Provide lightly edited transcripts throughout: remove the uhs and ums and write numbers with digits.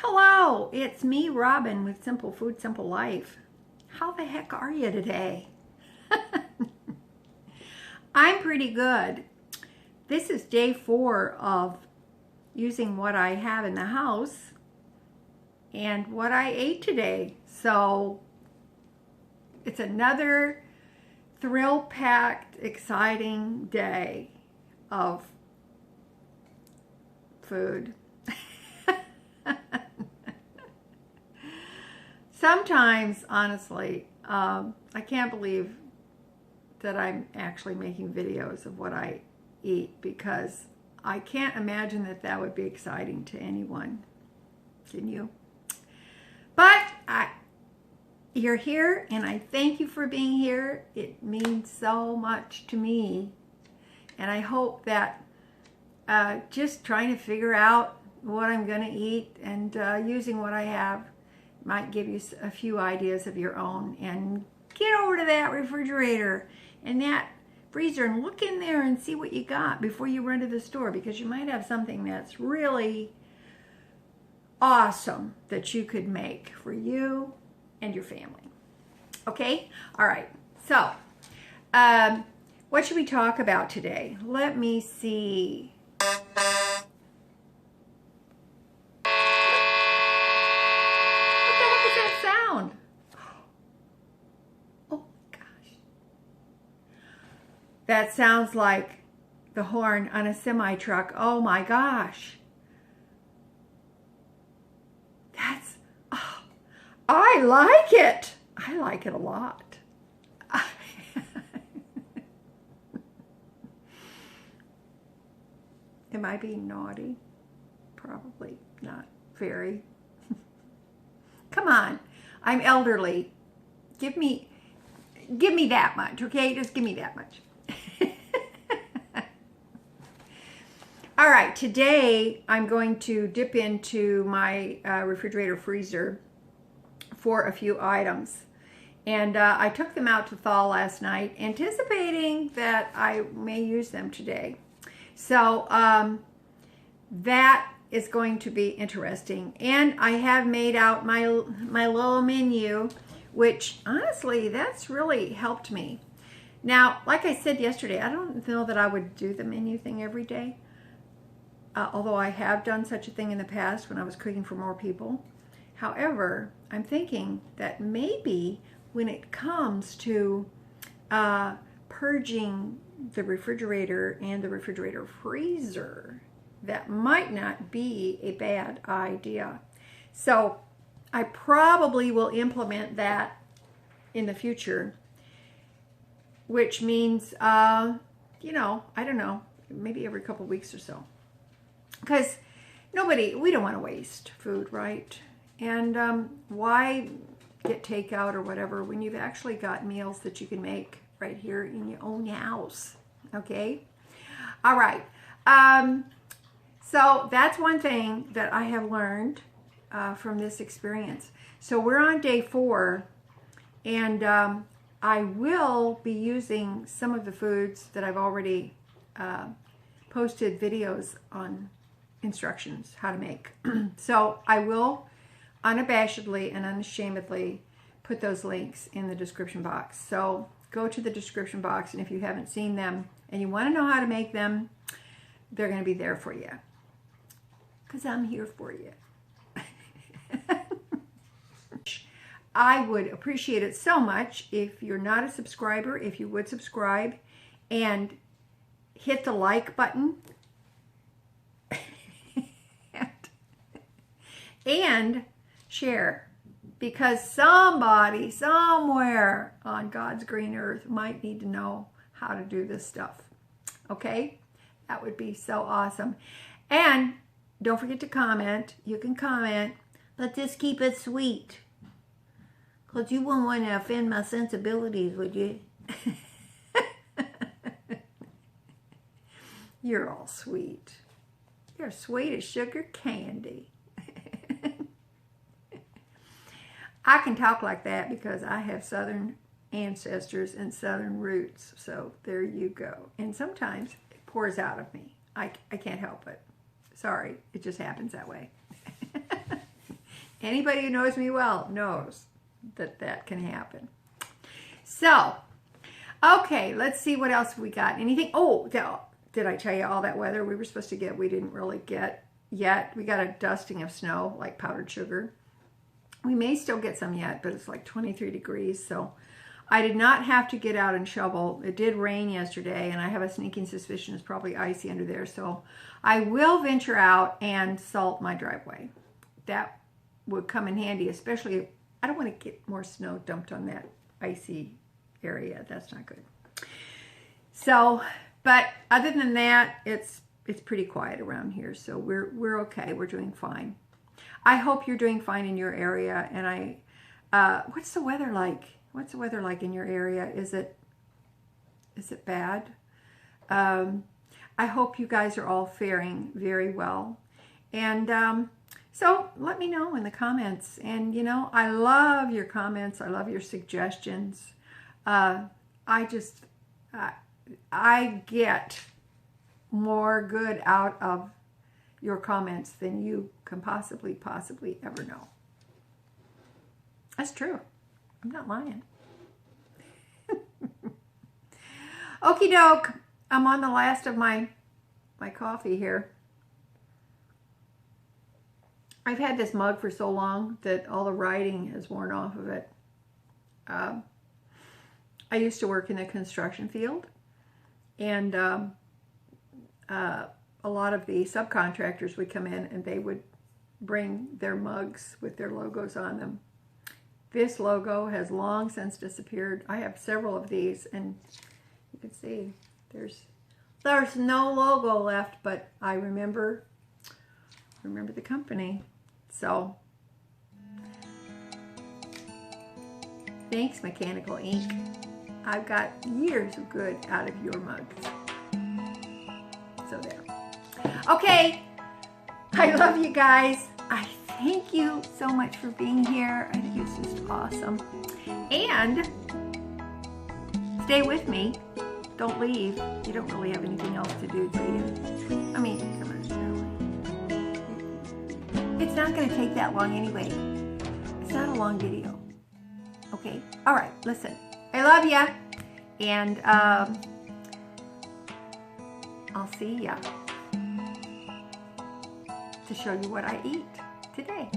Hello, it's me, Robin, with Simple Food, Simple Life. How the heck are you today? I'm pretty good. This is day 4 of using what I have in the house and what I ate today. So it's another thrill-packed, exciting day of food. Sometimes, honestly, I can't believe that I'm actually making videos of what I eat because I can't imagine that that would be exciting to anyone. Can you? But you're here, and I thank you for being here. It means so much to me. And I hope that just trying to figure out what I'm going to eat and using what I have might give you a few ideas of your own. And get over to that refrigerator and that freezer and look in there and see what you got before you run to the store, because you might have something that's really awesome that you could make for you and your family. Okay? All right. So, what should we talk about today? Let me see. Sound. Oh gosh. That sounds like the horn on a semi-truck. Oh my gosh. That's, oh, I like it. I like it a lot. Am I being naughty? Probably not very. Come on. I'm elderly. Give me that much, okay? Just give me that much. All right, today I'm going to dip into my refrigerator freezer for a few items. And I took them out to thaw last night, anticipating that I may use them today. So that is going to be interesting. And I have made out my little menu, which honestly, that's really helped me. Now, like I said yesterday, I don't know that I would do the menu thing every day. Although I have done such a thing in the past when I was cooking for more people. However, I'm thinking that maybe when it comes to purging the refrigerator and the refrigerator freezer, that might not be a bad idea. So I probably will implement that in the future, which means, you know, I don't know, maybe every couple weeks or so. Because we don't want to waste food, right? And why get takeout or whatever when you've actually got meals that you can make right here in your own house, okay? All right. So that's one thing that I have learned from this experience. So we're on day 4, and I will be using some of the foods that I've already posted videos on instructions how to make. So I will unabashedly and unashamedly put those links in the description box. So go to the description box, and if you haven't seen them and you want to know how to make them, they're going to be there for you. Because I'm here for you. I would appreciate it so much if you're not a subscriber, if you would subscribe and hit the like button. And share, because somebody somewhere on God's green earth might need to know how to do this stuff. Okay? That would be so awesome. And don't forget to comment. You can comment, but just keep it sweet, because you wouldn't want to offend my sensibilities, would you? You're all sweet. You're sweet as sugar candy. I can talk like that because I have Southern ancestors and Southern roots. So there you go. And sometimes it pours out of me. I can't help it. Sorry, it just happens that way. Anybody who knows me well knows that that can happen. So, okay, let's see what else we got. Anything? Oh, did I tell you all that weather we were supposed to get? We didn't really get yet. We got a dusting of snow, like powdered sugar. We may still get some yet, but it's like 23 degrees, so I did not have to get out and shovel. It did rain yesterday, and I have a sneaking suspicion it's probably icy under there, so I will venture out and salt my driveway. That would come in handy, especially if I don't want to get more snow dumped on that icy area. That's not good. So, but other than that, it's pretty quiet around here, so we're okay. We're doing fine. I hope you're doing fine in your area. And what's the weather like? What's the weather like in your area? Is it bad? I hope you guys are all faring very well. And so let me know in the comments. And you know, I love your comments. I love your suggestions. I get more good out of your comments than you can possibly ever know. That's true. I'm not lying. Okie doke. I'm on the last of my coffee here. I've had this mug for so long that all the writing has worn off of it. I used to work in the construction field, and a lot of the subcontractors would come in and they would bring their mugs with their logos on them. This logo has long since disappeared. I have several of these, and you can see there's no logo left, but I remember the company. So thanks, Mechanical Ink. I've got years of good out of your mugs. So there. Okay, I love you guys. I thank you so much for being here. I think it's just awesome. And stay with me. Don't leave. You don't really have anything else to do you? I mean, come on, Shirley. It's not going to take that long anyway. It's not a long video. Okay? All right, listen. I love ya. And I'll see ya to show you what I eat today.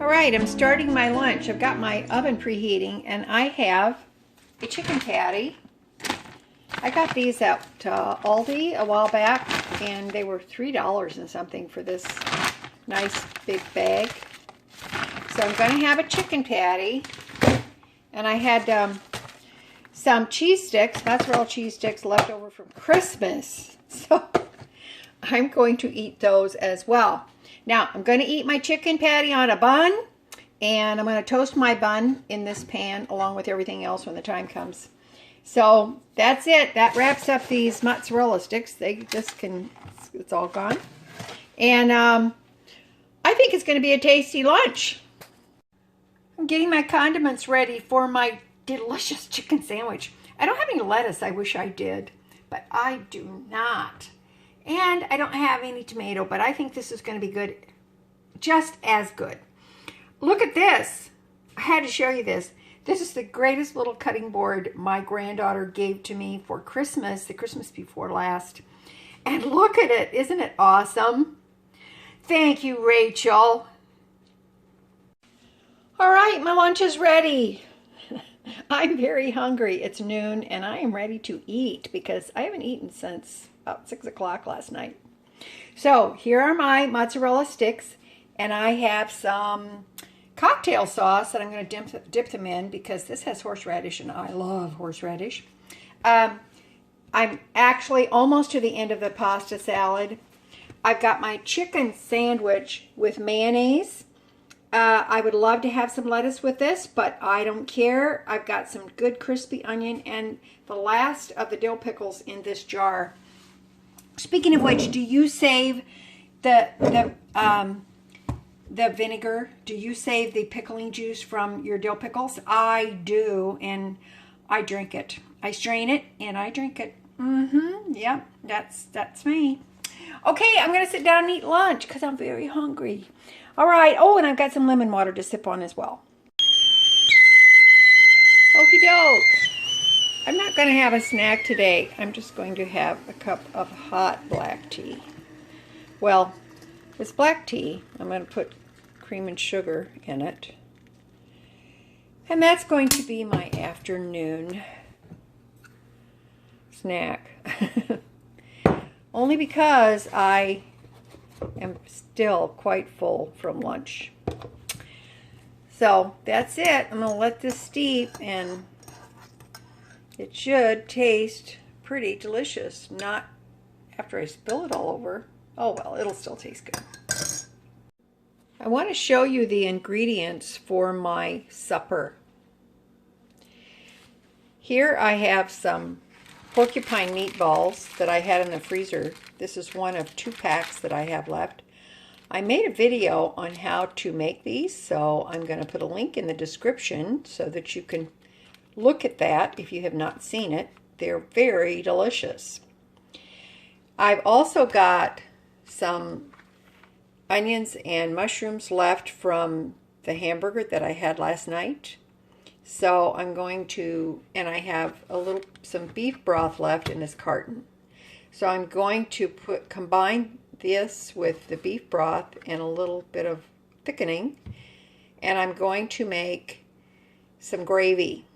All right, I'm starting my lunch. I've got my oven preheating, and I have a chicken patty. I got these at Aldi a while back, and they were $3 and something for this nice big bag. So I'm going to have a chicken patty, and I had some cheese sticks, mozzarella cheese sticks left over from Christmas. So I'm going to eat those as well. Now I'm going to eat my chicken patty on a bun, and I'm going to toast my bun in this pan along with everything else when the time comes. So that's it. That wraps up these mozzarella sticks. They just can, it's all gone. And I think it's going to be a tasty lunch. I'm getting my condiments ready for my delicious chicken sandwich. I don't have any lettuce. I wish I did, but I do not. And I don't have any tomato, but I think this is going to be good, just as good. Look at this. I had to show you this. This is the greatest little cutting board my granddaughter gave to me for Christmas, the Christmas before last. And look at it. Isn't it awesome? Thank you, Rachel. All right, my lunch is ready. I'm very hungry. It's noon, and I am ready to eat because I haven't eaten since about 6 o'clock last night. So here are my mozzarella sticks, and I have some cocktail sauce that I'm going to dip them in because this has horseradish, and I love horseradish. I'm actually almost to the end of the pasta salad. I've got my chicken sandwich with mayonnaise. I would love to have some lettuce with this, but I don't care. I've got some good crispy onion and the last of the dill pickles in this jar. Speaking of which, do you save the the vinegar? Do you save the pickling juice from your dill pickles? I do, and I drink it. I strain it and I drink it. Yep, that's me. Okay, I'm gonna sit down and eat lunch because I'm very hungry. All right. Oh, and I've got some lemon water to sip on as well. Okie doke. I'm not going to have a snack today. I'm just going to have a cup of hot black tea. Well, it's black tea. I'm going to put cream and sugar in it. And that's going to be my afternoon snack. Only because I am still quite full from lunch. So that's it. I'm going to let this steep, and it should taste pretty delicious. Not after I spill it all over. Oh well, it'll still taste good. I want to show you the ingredients for my supper. Here I have some porcupine meatballs that I had in the freezer. This is one of 2 packs that I have left. I made a video on how to make these, so I'm going to put a link in the description so that you can look at that if you have not seen it. They're very delicious. I've also got some onions and mushrooms left from the hamburger that I had last night. So I'm going to, and I have some beef broth left in this carton. So I'm going to combine this with the beef broth and a little bit of thickening, and I'm going to make some gravy.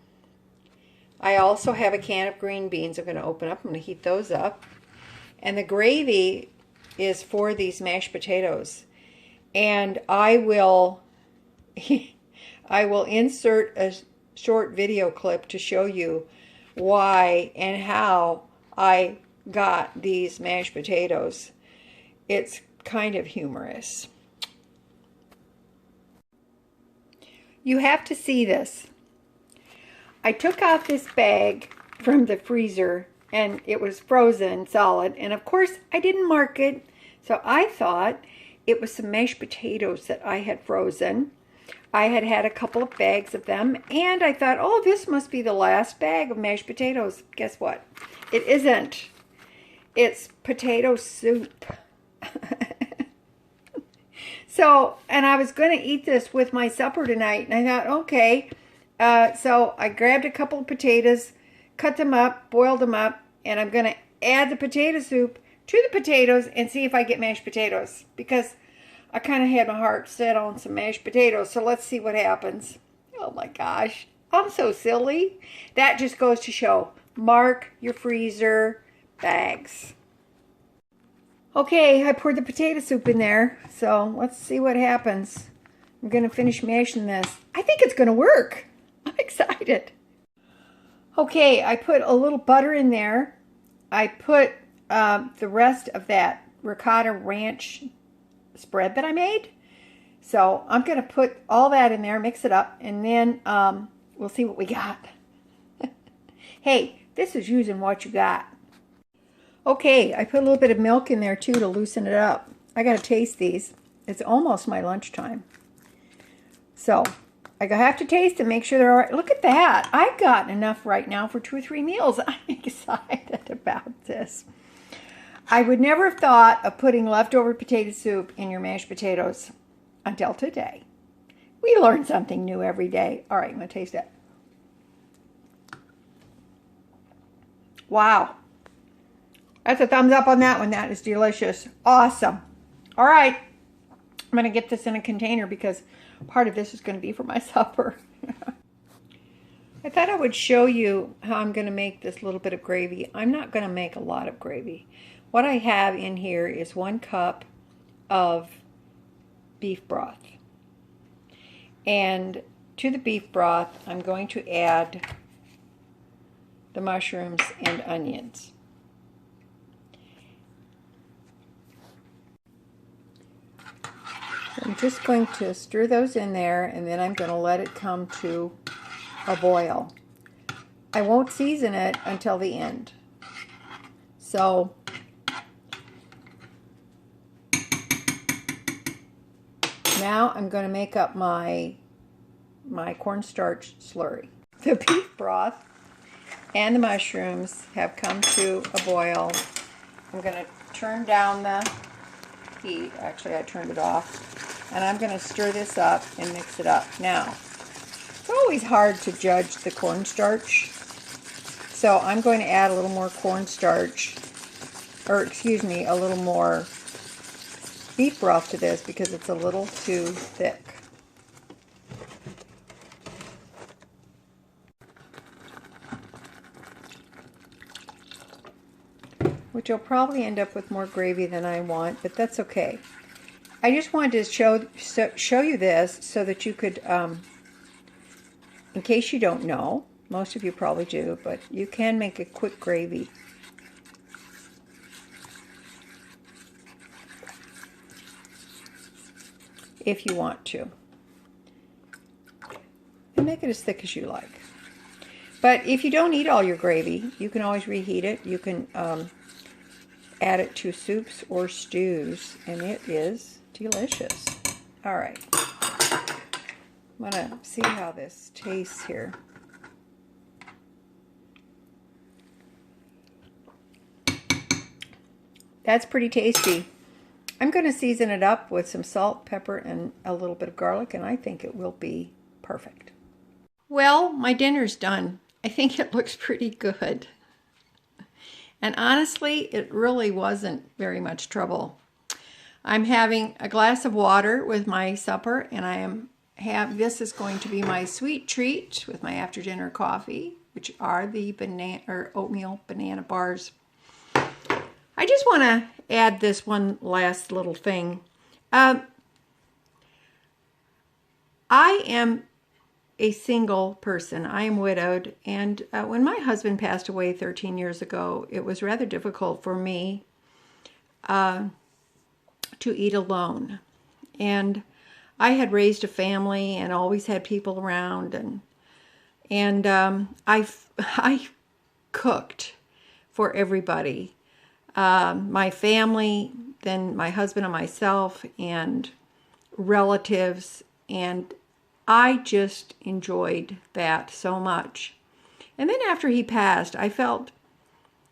I also have a can of green beans I'm going to open up. I'm going to heat those up. And the gravy is for these mashed potatoes. And I will insert a short video clip to show you why and how I got these mashed potatoes. It's kind of humorous. You have to see this. I took out this bag from the freezer and it was frozen solid, and of course I didn't mark it, so I thought it was some mashed potatoes that I had frozen. I had had a couple of bags of them, and I thought, oh, this must be the last bag of mashed potatoes. Guess what? It isn't. It's potato soup. So, and I was going to eat this with my supper tonight, and I thought, okay. So I grabbed a couple of potatoes, cut them up, boiled them up, and I'm going to add the potato soup to the potatoes and see if I get mashed potatoes, because I kind of had my heart set on some mashed potatoes. So let's see what happens. Oh my gosh, I'm so silly. That just goes to show, mark your freezer bags. Okay, I poured the potato soup in there, so let's see what happens. I'm going to finish mashing this. I think it's going to work. I'm excited. Okay, I put a little butter in there. I put the rest of that ricotta ranch spread that I made. So I'm going to put all that in there, mix it up, and then we'll see what we got. Hey, this is using what you got. Okay, I put a little bit of milk in there too to loosen it up. I got to taste these. It's almost my lunchtime. So I have to taste and make sure they're all right. Look at that. I've got enough right now for 2 or 3 meals. I'm excited about this. I would never have thought of putting leftover potato soup in your mashed potatoes until today. We learn something new every day. All right, I'm going to taste it. Wow. That's a thumbs up on that one. That is delicious. Awesome. All right. I'm going to get this in a container because part of this is going to be for my supper. I thought I would show you how I'm going to make this little bit of gravy. I'm not going to make a lot of gravy. What I have in here is 1 cup of beef broth. And to the beef broth, I'm going to add the mushrooms and onions. I'm just going to stir those in there, and then I'm going to let it come to a boil. I won't season it until the end. So now I'm going to make up my cornstarch slurry. The beef broth and the mushrooms have come to a boil. I'm going to turn down the heat. Actually, I turned it off. And I'm going to stir this up and mix it up. Now, it's always hard to judge the cornstarch. So I'm going to add a little more cornstarch, or excuse me, a little more beef broth to this because it's a little too thick. Which will probably end up with more gravy than I want, but that's okay. I just wanted to show you this so that you could, in case you don't know, most of you probably do, but you can make a quick gravy. If you want to. And make it as thick as you like. But if you don't eat all your gravy, you can always reheat it. You can add it to soups or stews, and it is delicious. All right. I'm going to see how this tastes here. That's pretty tasty. I'm going to season it up with some salt, pepper, and a little bit of garlic, and I think it will be perfect. Well, my dinner's done. I think it looks pretty good. And honestly, it really wasn't very much trouble. I'm having a glass of water with my supper, and this is going to be my sweet treat with my after dinner coffee, which are the oatmeal banana bars. I just want to add this one last little thing. I am a single person. I am widowed, and when my husband passed away 13 years ago, it was rather difficult for me to eat alone. And I had raised a family and always had people around, and I cooked for everybody. My family, then my husband and myself, and relatives, and I just enjoyed that so much. And then after he passed, I felt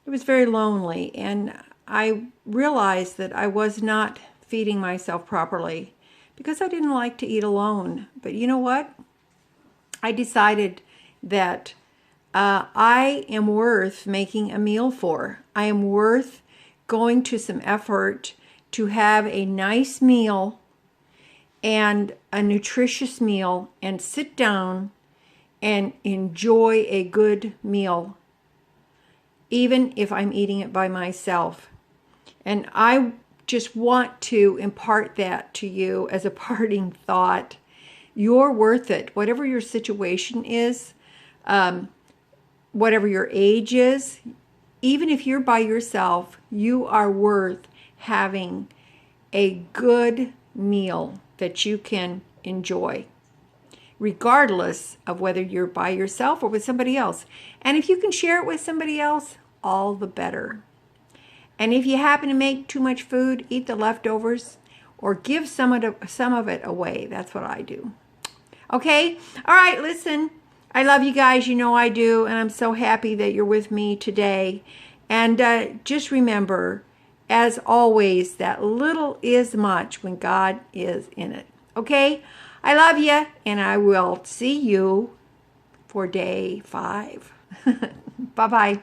it was very lonely, and I realized that I was not feeding myself properly because I didn't like to eat alone. But you know what? I decided that I am worth making a meal for. I am worth going to some effort to have a nice meal and a nutritious meal and sit down and enjoy a good meal, even if I'm eating it by myself. And I just want to impart that to you as a parting thought. You're worth it. Whatever your situation is, whatever your age is, even if you're by yourself, you are worth having a good meal that you can enjoy, regardless of whether you're by yourself or with somebody else. And if you can share it with somebody else, all the better. And if you happen to make too much food, eat the leftovers or give some of it away. That's what I do. Okay? All right, listen. I love you guys. You know I do. And I'm so happy that you're with me today. And just remember, as always, that little is much when God is in it. Okay? I love you, and I will see you for day 5. Bye-bye.